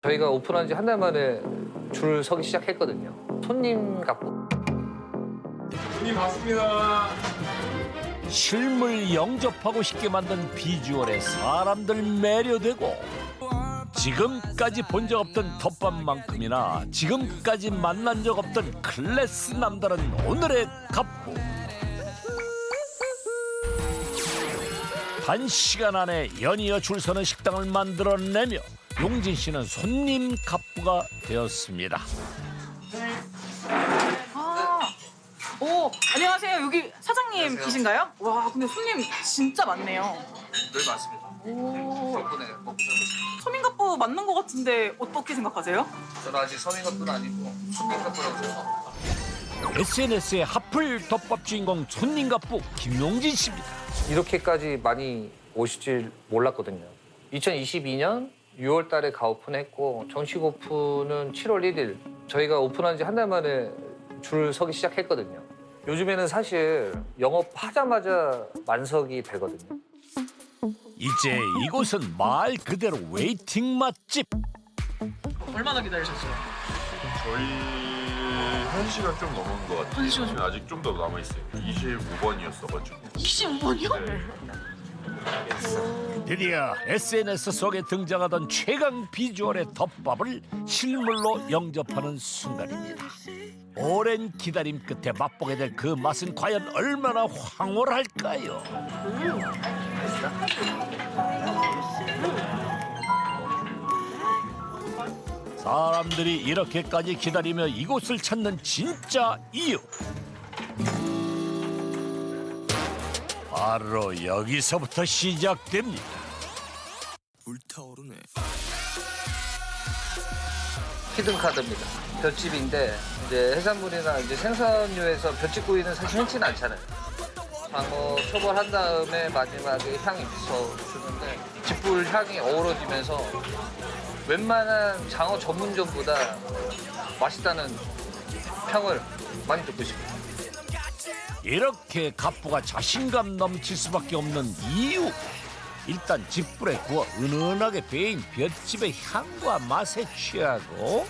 저희가 오픈한 지 한 달 만에 줄 서기 시작했거든요. 손님 갖고. 손님 왔습니다. 실물 영접하고 싶게 만든 비주얼에 사람들 매료되고 지금까지 본 적 없던 덮밥만큼이나 지금까지 만난 적 없던 클래스 남다른 오늘의 갑부. 단시간 안에 연이어 줄 서는 식당을 만들어내며 용진 씨는 손님 갑부가 되었습니다. 오, 안녕하세요. 여기 사장님 안녕하세요. 계신가요? 와, 근데 손님 진짜 많네요. 늘 맞습니다. 오, 덕분에 먹고 살고 있습니다. 서민갑부 맞는 것 같은데 어떻게 생각하세요? 저는 아직 서민 갑부는 아니고 손님 갑부라고 생각합니다. SNS의 핫플 덮밥 주인공 손님 갑부 김용진 씨입니다. 이렇게까지 많이 오실 줄 몰랐거든요. 2022년 6월 달에 가오픈했고 정식 오픈은 7월 1일. 저희가 오픈한 지 한 달 만에 줄 서기 시작했거든요. 요즘에는 사실 영업하자마자 만석이 되거든요. 이제 이곳은 말 그대로 웨이팅 맛집. 얼마나 기다리셨어요? 저희 1시간 좀 넘은 것 같아요. 1시간 지금 아직 좀 더 남아있어요. 25번이었어가지고. 25번이요? 네. 드디어 SNS 속에 등장하던 최강 비주얼의 덮밥을 실물로 영접하는 순간입니다. 오랜 기다림 끝에 맛보게 될 그 맛은 과연 얼마나 황홀할까요? 사람들이 이렇게까지 기다리며 이곳을 찾는 진짜 이유. 바로 여기서부터 시작됩니다. 불타오르네. 히든 카드입니다. 볏집인데 이제 해산물이나 이제 생선류에서 볏집 구이는 사실 흔치는 않잖아요. 장어 초벌한 다음에 마지막에 향이 비춰주는데 집불 향이 어우러지면서 웬만한 장어 전문점보다 맛있다는 평을 많이 듣고 싶어요. 이렇게 갑부가 자신감 넘칠 수밖에 없는 이유. 일단 집불에 구워 은은하게 배인 볏집의 향과 맛에 취하고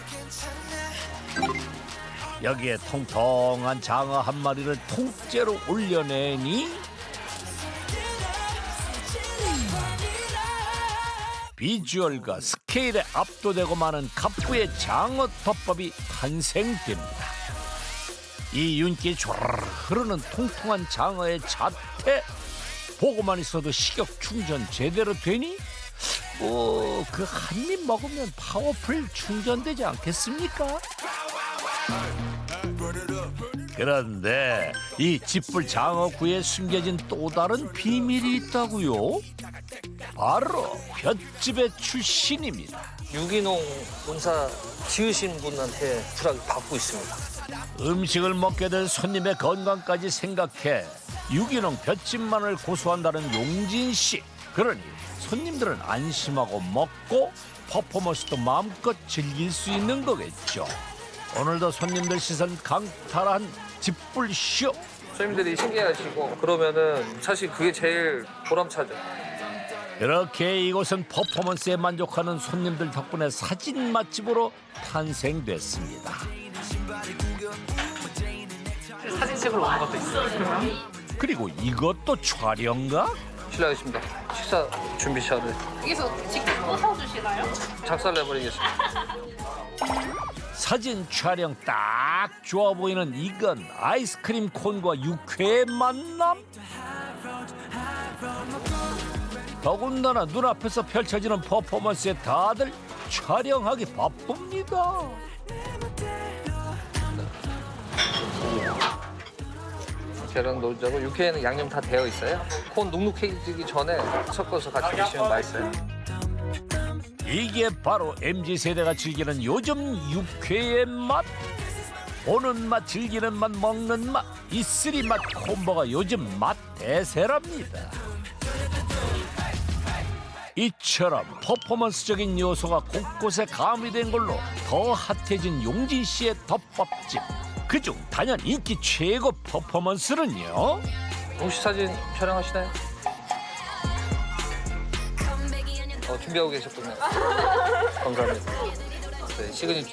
여기에 통통한 장어 한 마리를 통째로 올려내니 비주얼과 스케일에 압도되고 마는 갑부의 장어 덮밥이 탄생됩니다. 이 윤기 촤르르 흐르는 통통한 장어의 자태 보고만 있어도 식욕 충전 제대로 되니? 그 한 입 먹으면 파워풀 충전되지 않겠습니까? 그런데 이 집불 장어구이에 숨겨진 또 다른 비밀이 있다고요? 바로 볏집의 출신입니다. 유기농 농사 지으신 분한테 쿨하게 받고 있습니다. 음식을 먹게 될 손님의 건강까지 생각해 유기농 볏집만을 고수한다는 용진 씨. 그러니 손님들은 안심하고 먹고 퍼포먼스도 마음껏 즐길 수 있는 거겠죠. 오늘도 손님들 시선 강탈한 집불 쇼. 손님들이 신기해하시고 그러면은 사실 그게 제일 보람차죠. 그렇게 이곳은 퍼포먼스에 만족하는 손님들 덕분에 사진 맛집으로 탄생됐습니다. 사진 찍으러 오는 것도 있어요. 그리고 이것도 촬영가? 실례하겠습니다. 식사 준비 샷을 여기서 직접 꽂아주시나요? 작살내버리겠습니다. 사진 촬영 딱 좋아 보이는 이건 아이스크림 콘과 육회의 만남? 더군다나 눈앞에서 펼쳐지는 퍼포먼스에 다들 촬영하기 바쁩니다. 계란 노자고 육회에는 양념 다 되어 있어요. 콘 눅눅해지기 전에 섞어서 같이 드시면 맛있어요. 이게 바로 MZ세대가 즐기는 요즘 육회의 맛. 보는 맛, 즐기는 맛, 먹는 맛. 이 쓰리 맛 콤보가 요즘 맛 대세랍니다. 이처럼 퍼포먼스적인 요소가 곳곳에 가미된 걸로 더 핫해진 용진 씨의 덮밥집. 그중 단연 인기 최고 퍼포먼스는요. 혹시 사진 촬영하시나요? 준비하고 계셨군요. 감사합니다. 네, 시그니처.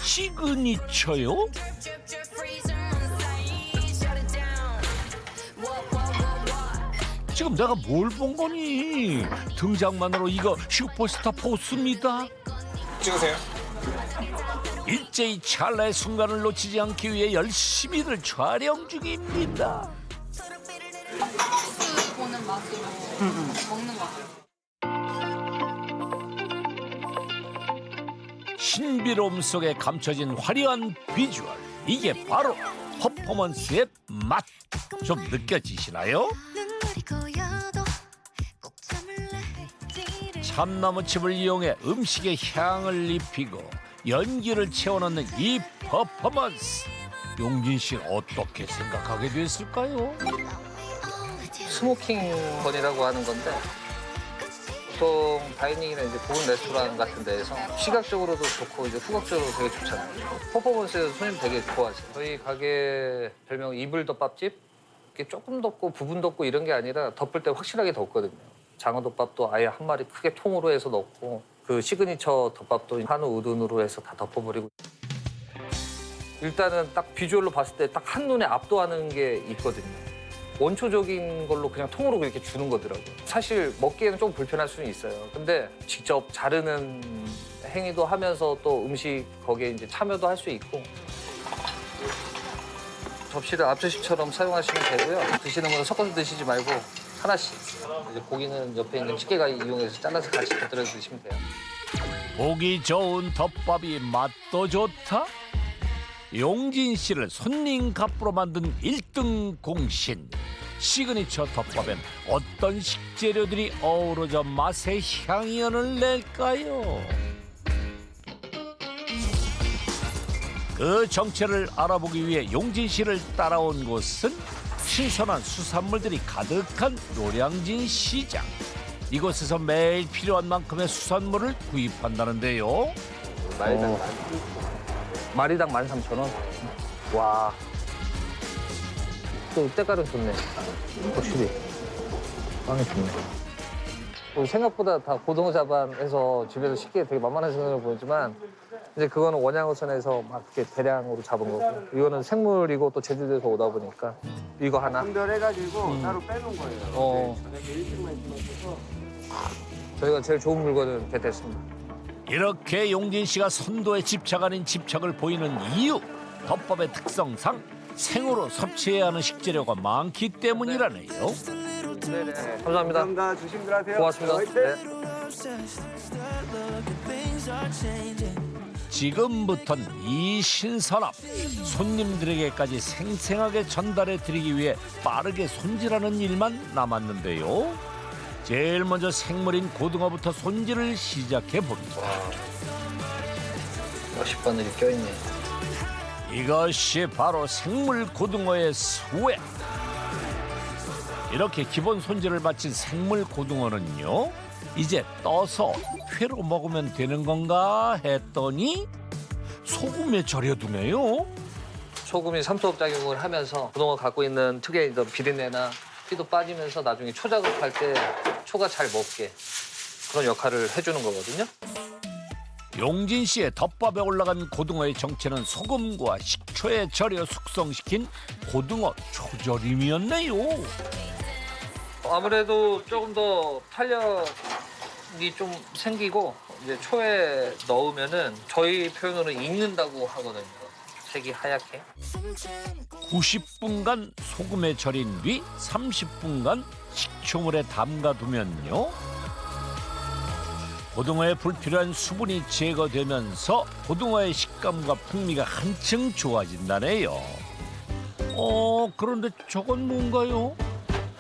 시그니처요? 지금 내가 뭘 본 거니? 등장만으로 이거 슈퍼스타 포스입니다. 찍으세요. 일제히 찰나의 순간을 놓치지 않기 위해 열심히들 촬영 중입니다. 그 보는 맛으로 먹는 거 같아요. 신비로움 속에 감춰진 화려한 비주얼, 이게 바로 퍼포먼스의 맛. 좀 느껴지시나요? 참나무칩을 이용해 음식에 향을 입히고 연기를 채워넣는 이 퍼포먼스. 용진 씨 어떻게 생각하게 됐을까요? 스모킹 건이라고 하는 건데 보통 다이닝이나 이제 고급 레스토랑 같은 데에서 시각적으로도 좋고 이제 후각적으로 되게 좋잖아요. 퍼포먼스에서 손님 되게 좋아하세요. 저희 가게 별명 이불덮밥집. 이게 조금 덮고 부분 덮고 이런 게 아니라 덮을 때 확실하게 덮거든요. 장어덮밥도 아예 한 마리 크게 통으로 해서 넣고 그 시그니처 덮밥도 한우 우둔으로 해서 다 덮어버리고. 일단은 딱 비주얼로 봤을 때 딱 한눈에 압도하는 게 있거든요. 원초적인 걸로 그냥 통으로 그렇게 주는 거더라고요. 사실 먹기에는 좀 불편할 수는 있어요. 근데 직접 자르는 행위도 하면서 또 음식 거기에 이제 참여도 할 수 있고. 접시를 앞접시처럼 사용하시면 되고요. 드시는 거는 섞어서 드시지 말고 하나씩. 이제 고기는 옆에 있는 집게가위 이용해서 잘라서 같이 곁들여 드시면 돼요. 보기 좋은 덮밥이 맛도 좋다? 용진 씨를 손님 값으로 만든 1등 공신. 시그니처 덮밥엔 어떤 식재료들이 어우러져 맛의 향연을 낼까요? 그 정체를 알아보기 위해 용진 씨를 따라온 곳은 신선한 수산물들이 가득한 노량진 시장. 이곳에서 매일 필요한 만큼의 수산물을 구입한다는데요. 마리당 13,000원. 와. 또 때깔은 좋네. 확실히. 빵이 좋네. 생각보다 다 고등어 잡아해서 집에서 쉽게 되게 만만한 생각을 보이지만 이제 그거는 원양어선에서 막 이렇게 대량으로 잡은 거고 이거는 생물이고 또 제주도에서 오다 보니까 이거 하나. 분별해가지고 따로 빼놓은 거예요. 어. 저녁에 일찍만 있어서. 저희가 제일 좋은 물건을 개tes습니다. 이렇게 용진 씨가 선도에 집착 아닌 집착을 보이는 이유. 덮밥의 특성상 생으로 섭취해야 하는 식재료가 많기 때문이라네요. 네네. 감사합니다. 감사합니다. 조심들 하세요. 고맙습니다. 화이팅! 네. 지금부턴 이 신선함 손님들에게까지 생생하게 전달해 드리기 위해 빠르게 손질하는 일만 남았는데요. 제일 먼저 생물인 고등어부터 손질을 시작해 봅니다. 몇십 바늘이 껴있네. 이것이 바로 생물 고등어의 수액. 이렇게 기본 손질을 마친 생물 고등어는요, 이제 떠서 회로 먹으면 되는 건가 했더니 소금에 절여두네요. 소금이 삼투압 작용을 하면서 고등어가 갖고 있는 특유의 비린내나 피도 빠지면서 나중에 초작업할 때 초가 잘 먹게 그런 역할을 해주는 거거든요. 용진 씨의 덮밥에 올라간 고등어의 정체는 소금과 식초에 절여 숙성시킨 고등어 초절임이었네요. 아무래도 조금 더 탄력이 좀 생기고 이제 초에 넣으면은 저희 표현으로 익는다고 하거든요. 색이 하얗게. 90분간 소금에 절인 뒤 30분간 식초물에 담가두면요, 고등어의 불필요한 수분이 제거되면서 고등어의 식감과 풍미가 한층 좋아진다네요. 그런데 저건 뭔가요?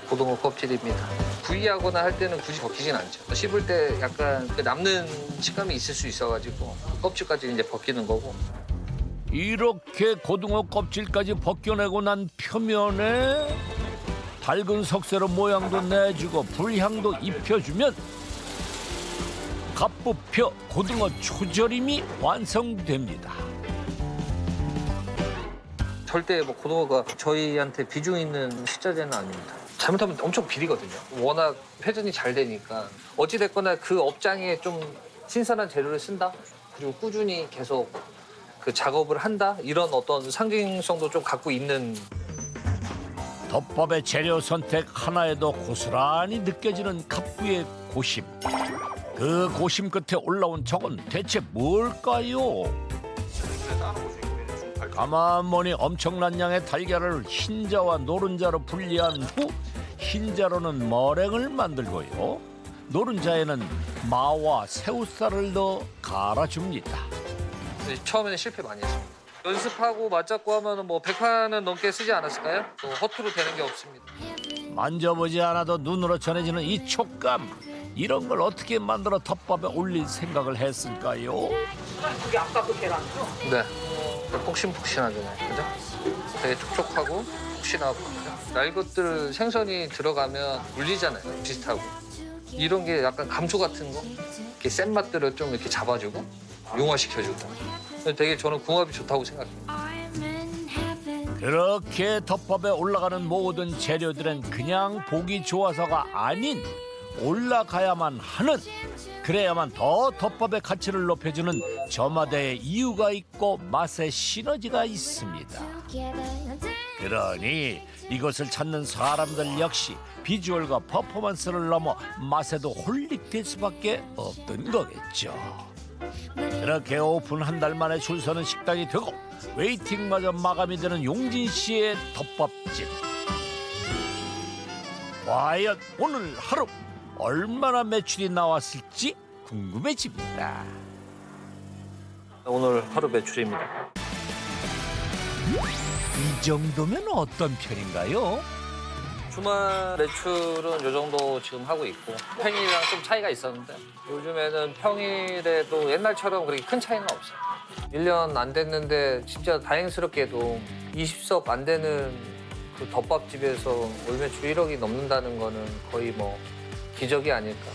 고등어 껍질입니다. 구이하거나 할 때는 굳이 벗기진 않죠. 씹을 때 약간 그 남는 식감이 있을 수 있어가지고 껍질까지 이제 벗기는 거고. 이렇게 고등어 껍질까지 벗겨내고 난 표면에 밝은 석쇠로 모양도 내주고 불향도 입혀주면 갑부표 고등어 초절임이 완성됩니다. 절대 뭐 고등어가 저희한테 비중 있는 식자재는 아닙니다. 잘못하면 엄청 비리거든요. 워낙 회전이 잘 되니까 어찌됐거나 그 업장에 좀 신선한 재료를 쓴다. 그리고 꾸준히 계속 그 작업을 한다. 이런 어떤 상징성도 좀 갖고 있는. 덮밥의 재료 선택 하나에도 고스란히 느껴지는 갑부의 고심. 그 고심 끝에 올라온 저건 대체 뭘까요? 가만 보니 엄청난 양의 달걀을 흰자와 노른자로 분리한 후 흰자로는 머랭을 만들고요. 노른자에는 마와 새우살을 넣어 갈아줍니다. 처음에는 실패 많이 했습니다. 연습하고 맞잡고 하면 뭐 100판은 넘게 쓰지 않았을까요? 또 허투루 되는 게 없습니다. 만져보지 않아도 눈으로 전해지는 이 촉감. 이런 걸 어떻게 만들어 덮밥에 올릴 생각을 했을까요? 그게 아까 그 계란이죠? 네. 폭신폭신하잖아요. 그죠? 되게 촉촉하고 폭신하고. 그죠? 날 것들 생선이 들어가면 물리잖아요. 비슷하고. 이런 게 약간 감초 같은 거? 이렇게 센 맛들을 좀 이렇게 잡아주고 용화시켜주고. 되게 저는 궁합이 좋다고 생각해요. 그렇게 덮밥에 올라가는 모든 재료들은 그냥 보기 좋아서가 아닌 올라가야만 하는, 그래야만 더 덮밥의 가치를 높여주는 저마다의 이유가 있고 맛의 시너지가 있습니다. 그러니 이것을 찾는 사람들 역시 비주얼과 퍼포먼스를 넘어 맛에도 홀릭될 수밖에 없던 거겠죠. 그렇게 오픈 한 달 만에 줄 서는 식당이 되고 웨이팅마저 마감이 되는 용진 씨의 덮밥집. 과연 오늘 하루 얼마나 매출이 나왔을지 궁금해집니다. 오늘 하루 매출입니다. 이 정도면 어떤 편인가요? 주말 매출은 요 정도 지금 하고 있고 평일이랑 좀 차이가 있었는데 요즘에는 평일에도 옛날처럼 그렇게 큰 차이는 없어요. 1년 안 됐는데 진짜 다행스럽게도 20석 안 되는 그 덮밥집에서 월 매출 1억이 넘는다는 거는 거의 뭐 기적이 아닐까.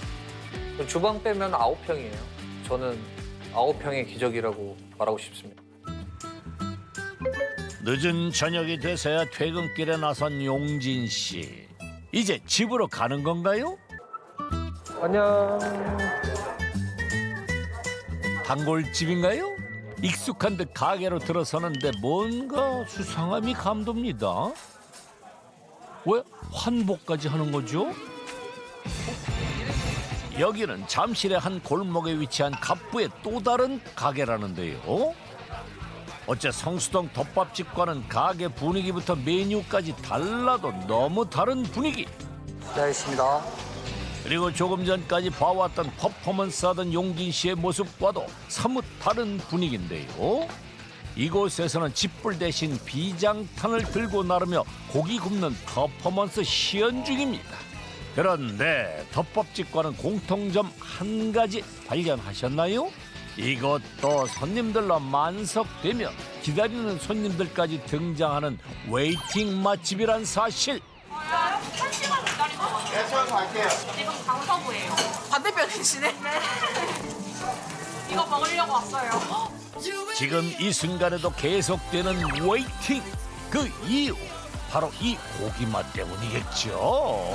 주방 빼면 9평이에요. 저는 9평의 기적이라고 말하고 싶습니다. 늦은 저녁이 돼서야 퇴근길에 나선 용진 씨. 이제 집으로 가는 건가요? 안녕. 단골집인가요? 익숙한 듯 가게로 들어서는데 뭔가 수상함이 감돕니다. 왜 환복까지 하는 거죠? 여기는 잠실의 한 골목에 위치한 갑부의 또 다른 가게라는데요. 어째 성수동 덮밥집과는 가게 분위기부터 메뉴까지 달라도 너무 다른 분위기. 네, 알겠습니다. 그리고 조금 전까지 봐왔던 퍼포먼스 하던 용진 씨의 모습과도 사뭇 다른 분위기인데요. 이곳에서는 집불 대신 비장탄을 들고 나르며 고기 굽는 퍼포먼스 시연 중입니다. 그런데 덮밥집과는 공통점 한 가지 발견하셨나요? 이것도 손님들로 만석되며 기다리는 손님들까지 등장하는 웨이팅 맛집이란 사실. 1시간 기다린 거 같아요. 지금 강서구예요. 반대편이시네? 네. 이거 먹으려고 왔어요. 지금 이 순간에도 계속되는 웨이팅. 그 이유 바로 이 고기 맛 때문이겠죠.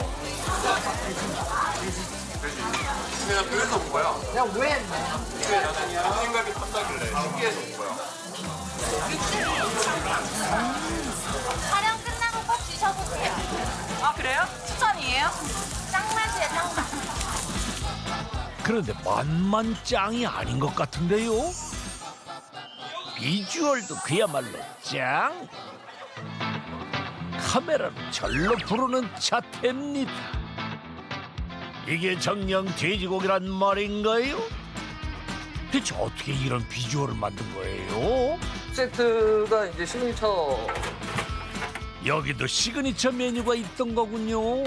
그냥 그래서 온 거야. 그냥 왜 했네? 근데 나는 생각이 탐나길래 신기해서 온 거야. 촬영 끝나고 꼭 드셔보세요. 아 그래요? 추천이에요? 짱맛이에요, 짱맛. 그런데 맛만 짱이 아닌 것 같은데요. 비주얼도 그야말로 짱. 카메라로 절로 부르는 자태입니다. 이게 정령 돼지고기란 말인가요? 대체 어떻게 이런 비주얼을 만든 거예요? 세트가 이제 시그니처. 여기도 시그니처 메뉴가 있던 거군요.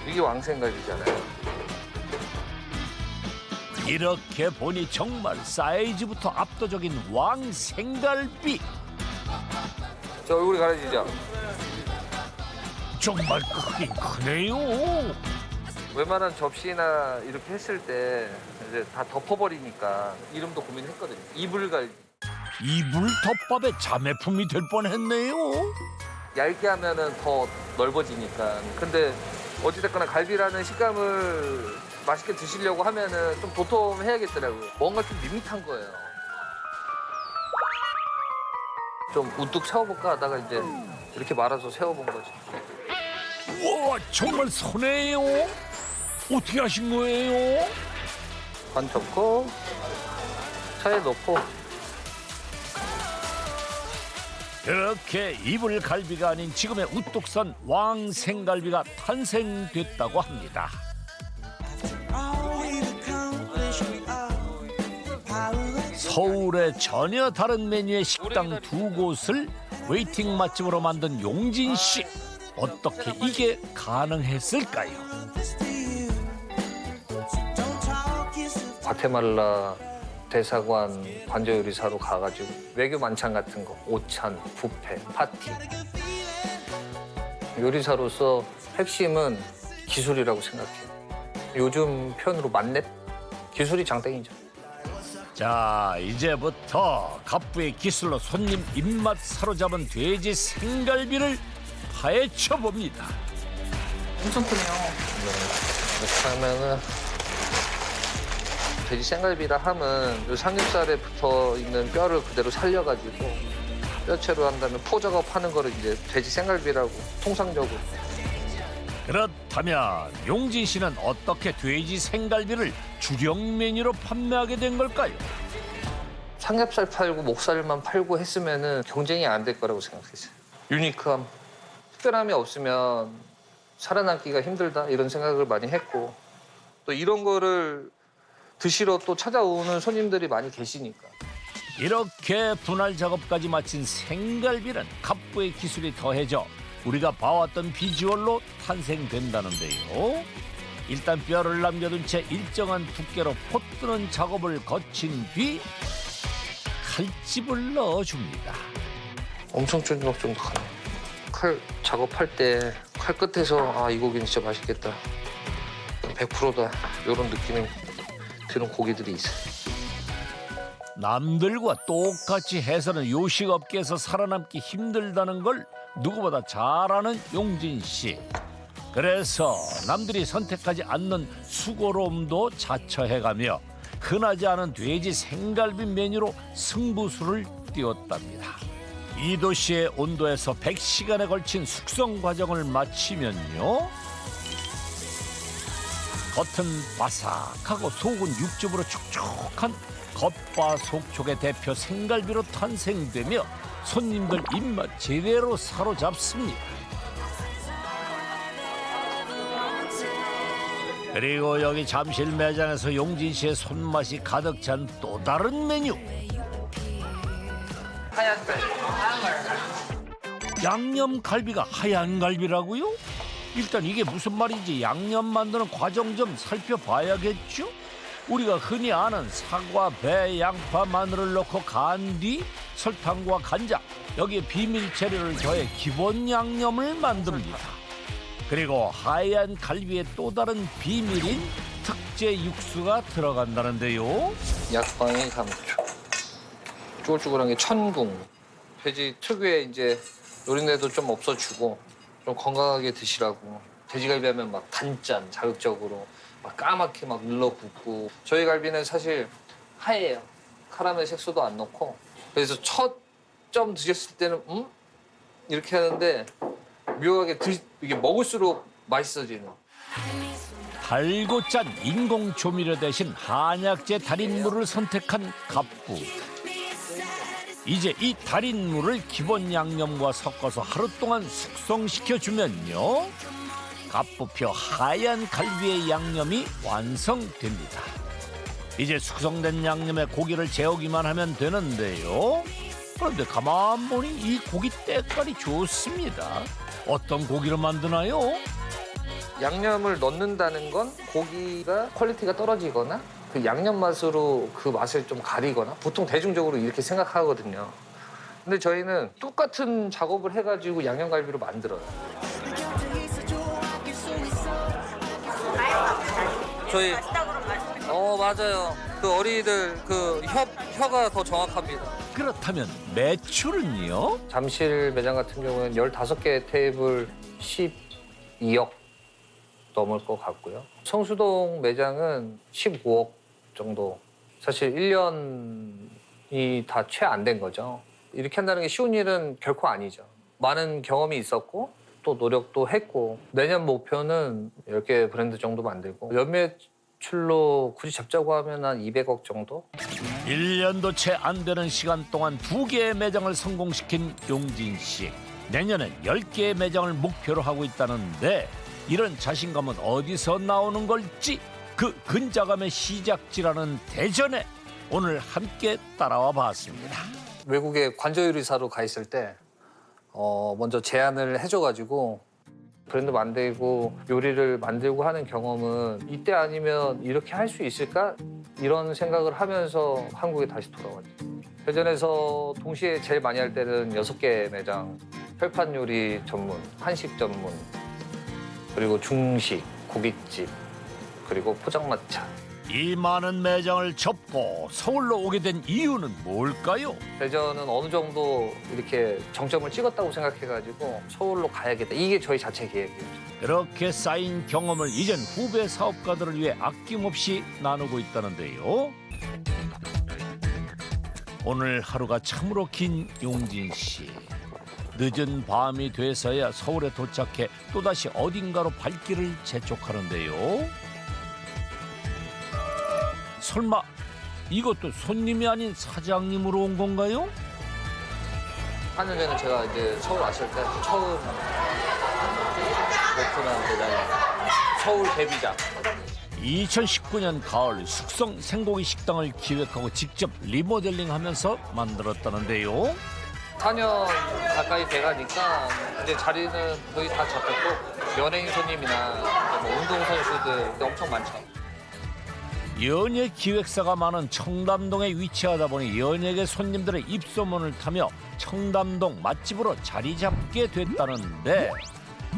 이게 왕생갈비잖아요. 이렇게 보니 정말 사이즈부터 압도적인 왕생갈비. 저 얼굴이 가려지죠? 정말 크긴 크네요. 웬만한 접시나 이렇게 했을 때 이제 다 덮어버리니까 이름도 고민했거든요. 이불갈비. 이불 덮밥의 자매품이 될 뻔했네요. 얇게 하면은 더 넓어지니까. 근데 어찌됐거나 갈비라는 식감을 맛있게 드시려고 하면은 좀 도톰해야겠더라고요. 뭔가 좀 밋밋한 거예요. 좀 우뚝 세워볼까 하다가 이제 이렇게 말아서 세워본 거죠. 우와, 정말 손해요? 어떻게 하신 거예요? 반 접고 차에 넣고 이렇게 이불 갈비가 아닌 지금의 우뚝 선 왕생갈비가 탄생됐다고 합니다. 서울의 전혀 다른 메뉴의 식당 두 곳을 웨이팅 맛집으로 만든 용진 씨. 어떻게 이게 가능했을까요? 과테말라 대사관 관저요리사로 가가지고 외교 만찬 같은 거, 오찬, 뷔페, 파티. 요리사로서 핵심은 기술이라고 생각해요. 요즘 표현으로 맛랩? 기술이 장땡이죠. 자, 이제부터 갑부의 기술로 손님 입맛 사로잡은 돼지 생갈비를 파헤쳐 봅니다. 엄청 크네요. 이렇게 하면은 돼지 생갈비라 하면 요 삼겹살에 붙어 있는 뼈를 그대로 살려가지고 뼈채로 한다면 포 작업하는 거를 이제 돼지 생갈비라고 통상적으로. 그렇다면 용진 씨는 어떻게 돼지 생갈비를 주력 메뉴로 판매하게 된 걸까요? 삼겹살 팔고 목살만 팔고 했으면은 경쟁이 안 될 거라고 생각했어요. 유니크함, 특별함이 없으면 살아남기가 힘들다 이런 생각을 많이 했고 또 이런 거를 드시러 또 찾아오는 손님들이 많이 계시니까. 이렇게 분할 작업까지 마친 생갈비는 갑부의 기술이 더해져 우리가 봐왔던 비주얼로 탄생된다는데요. 일단 뼈를 남겨둔 채 일정한 두께로 포뜨는 작업을 거친 뒤 칼집을 넣어줍니다. 엄청 쫀득쫀득하네. 칼 작업할 때 칼 끝에서 아, 이 고기는 진짜 맛있겠다. 100%다. 이런 느낌이 드는 고기들이 있어요. 남들과 똑같이 해서는 요식업계에서 살아남기 힘들다는 걸 누구보다 잘 아는 용진 씨. 그래서 남들이 선택하지 않는 수고로움도 자처해가며 흔하지 않은 돼지 생갈비 메뉴로 승부수를 띄웠답니다. 2도씨의 온도에서 100시간에 걸친 숙성 과정을 마치면요. 겉은 바삭하고 속은 육즙으로 촉촉한 겉바속촉의 대표 생갈비로 탄생되며 손님들 입맛 제대로 사로잡습니다. 그리고 여기 잠실 매장에서 용진 씨의 손맛이 가득 찬 또 다른 메뉴. 하얀 살. 양념 갈비가 하얀 갈비라고요? 일단 이게 무슨 말인지 양념 만드는 과정 좀 살펴봐야겠죠? 우리가 흔히 아는 사과, 배, 양파, 마늘을 넣고 간 뒤 설탕과 간장, 여기에 비밀 재료를 더해 기본 양념을 만듭니다. 그리고 하얀 갈비의 또 다른 비밀인 특제 육수가 들어간다는데요. 약방이 감초. 쭈글쭈글한 게 천궁. 돼지 특유의 이제 노린내도 좀 없어주고 좀 건강하게 드시라고. 돼지갈비 하면 막 단짠, 자극적으로 막 까맣게 막 눌러붙고. 저희 갈비는 사실 하얘요. 카라멜 색소도 안 넣고. 그래서 첫 점 드셨을 때는 이렇게 하는데 묘하게 이게 먹을수록 맛있어지는. 달고 짠 인공 조미료 대신 한약재 달인물을 선택한 갑부. 이제 이 달인물을 기본 양념과 섞어서 하루 동안 숙성시켜주면요. 갑부표 하얀 갈비의 양념이 완성됩니다. 이제 숙성된 양념에 고기를 재우기만 하면 되는데요. 그런데 가만 보니 이 고기 때깔이 좋습니다. 어떤 고기를 만드나요? 양념을 넣는다는 건 고기가 퀄리티가 떨어지거나 그 양념 맛으로 그 맛을 좀 가리거나 보통 대중적으로 이렇게 생각하거든요. 근데 저희는 똑같은 작업을 해가지고 양념갈비로 만들어요. 저희 맞아요. 그 어린이들 그 혀가 더 정확합니다. 그렇다면 매출은요? 잠실 매장 같은 경우에는 15개 테이블 12억 넘을 것 같고요. 성수동 매장은 15억 정도. 사실 1년이 다 채 안 된 거죠. 이렇게 한다는 게 쉬운 일은 결코 아니죠. 많은 경험이 있었고 또 노력도 했고 내년 목표는 10개 브랜드 정도 만들고 연매출로 굳이 잡자고 하면 한 200억 정도? 1년도 채 안 되는 시간 동안 2개의 매장을 성공시킨 용진 씨. 내년엔 10개의 매장을 목표로 하고 있다는데 이런 자신감은 어디서 나오는 걸지 그 근자감의 시작지라는 대전에 오늘 함께 따라와 봤습니다. 외국에 관저요리사로 가 있을 때 먼저 제안을 해줘가지고 브랜드 만들고 요리를 만들고 하는 경험은 이때 아니면 이렇게 할 수 있을까? 이런 생각을 하면서 한국에 다시 돌아왔죠. 대전에서 동시에 제일 많이 할 때는 6개 매장, 철판 요리 전문, 한식 전문, 그리고 중식, 고깃집, 그리고 포장마차. 이 많은 매장을 접고 서울로 오게 된 이유는 뭘까요? 대전은 어느 정도 이렇게 정점을 찍었다고 생각해가지고 서울로 가야겠다. 이게 저희 자체 계획이었죠. 그렇게 쌓인 경험을 이젠 후배 사업가들을 위해 아낌없이 나누고 있다는데요. 오늘 하루가 참으로 긴 용진 씨. 늦은 밤이 돼서야 서울에 도착해 또다시 어딘가로 발길을 재촉하는데요. 설마 이것도 손님이 아닌 사장님으로 온 건가요? 4년 전에 제가 이제 서울 왔을 때 처음 오픈한 매장이에요. 서울 데뷔작. 2019년 가을 숙성 생고기 식당을 기획하고 직접 리모델링하면서 만들었다는데요. 4년 가까이 돼가니까 이제 자리는 거의 다 잡혔고 연예인 손님이나 뭐 운동선수들 엄청 많죠. 연예 기획사가 많은 청담동에 위치하다 보니 연예계 손님들의 입소문을 타며 청담동 맛집으로 자리 잡게 됐다는데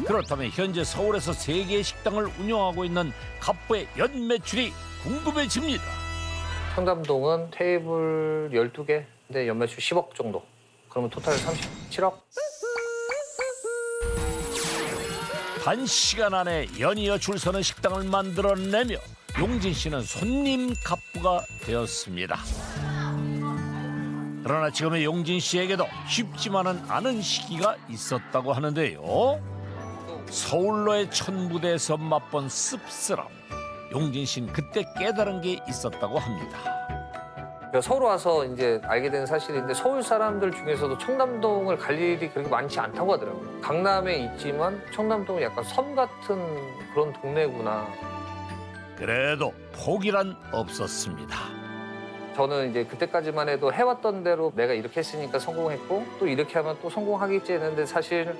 그렇다면 현재 서울에서 3개의 식당을 운영하고 있는 갑부의 연매출이 궁금해집니다. 청담동은 테이블 12개, 근데 연매출 10억 정도. 그러면 토탈 37억? 단시간 안에 연이어 줄 서는 식당을 만들어내며 용진 씨는 손님 갑부가 되었습니다. 그러나 지금의 용진 씨에게도 쉽지만은 않은 시기가 있었다고 하는데요. 서울로의 첫 무대에서 맛본 씁쓸함. 용진 씨는 그때 깨달은 게 있었다고 합니다. 서울 와서 이제 알게 된 사실인데 서울 사람들 중에서도 청담동을 갈 일이 그렇게 많지 않다고 하더라고요. 강남에 있지만 청담동은 약간 섬 같은 그런 동네구나. 그래도 포기란 없었습니다. 저는 이제 그때까지만 해도 해왔던 대로 내가 이렇게 했으니까 성공했고 또 이렇게 하면 또 성공하겠지 했는데 사실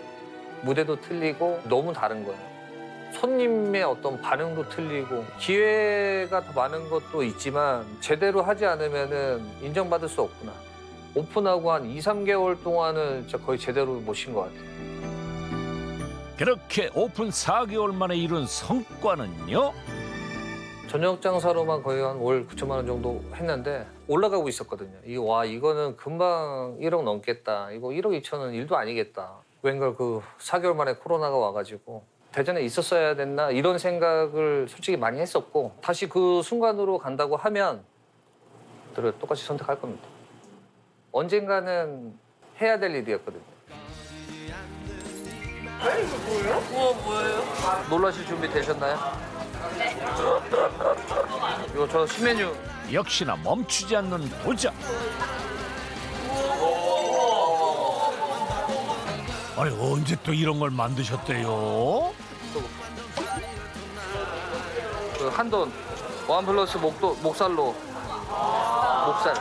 무대도 틀리고 너무 다른 거예요. 손님의 어떤 반응도 틀리고 기회가 더 많은 것도 있지만 제대로 하지 않으면은 인정받을 수 없구나. 오픈하고 한 2, 3개월 동안은 진짜 거의 제대로 못 쉰 것 같아요. 그렇게 오픈 4개월 만에 이룬 성과는요? 저녁 장사로만 거의 한 월 9천만 원 정도 했는데 올라가고 있었거든요. 이거는 금방 1억 넘겠다. 이거 1억 2천은 일도 아니겠다. 웬걸 그 4개월 만에 코로나가 와가지고 대전에 있었어야 됐나 이런 생각을 솔직히 많이 했었고 다시 그 순간으로 간다고 하면 들을 똑같이 선택할 겁니다. 언젠가는 해야 될 일이었거든요. 이거 뭐예요? 우와, 뭐예요? 놀라실 준비 되셨나요? 네. 이거 저 신메뉴. 역시나 멈추지 않는 도전. 아니 언제 또 이런 걸 만드셨대요? 그 한돈 원 플러스 목살로 목살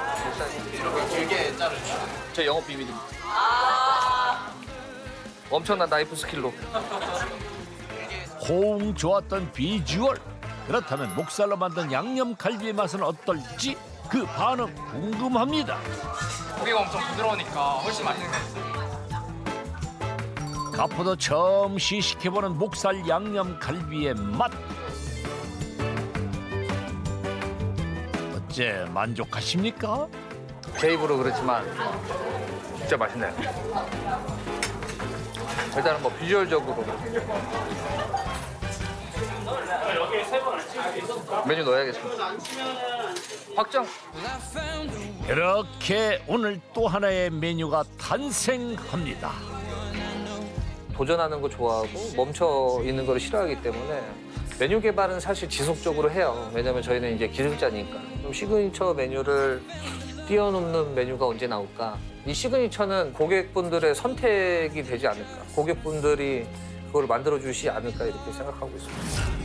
이렇게 길게 자르죠. 제 영업 비밀입니다. 엄청난 나이프 스킬로. 호응 좋았던 비주얼. 그렇다면 목살로 만든 양념 갈비의 맛은 어떨지 그 반응 궁금합니다. 고기가 엄청 부드러우니까 훨씬 맛있는 것 같아요. 가포도 처음 시식해보는 목살 양념 갈비의 맛. 어째 만족하십니까? 제 입으로 그렇지만 진짜 맛있네요. 일단은 뭐 비주얼적으로 메뉴 넣어야겠습니다. 확정. 이렇게 오늘 또 하나의 메뉴가 탄생합니다. 도전하는 거 좋아하고 멈춰 있는 걸 싫어하기 때문에 메뉴 개발은 사실 지속적으로 해요. 왜냐면 저희는 이제 기술자니까. 좀 시그니처 메뉴를 뛰어넘는 메뉴가 언제 나올까? 이 시그니처는 고객분들의 선택이 되지 않을까? 고객분들이 그걸 만들어주시지 않을까 이렇게 생각하고 있습니다.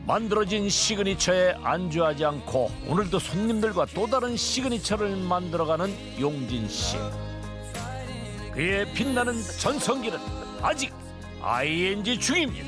만들어진 시그니처에 안주하지 않고 오늘도 손님들과 또 다른 시그니처를 만들어가는 용진 씨. 그의 빛나는 전성기는 아직 ING 중입니다.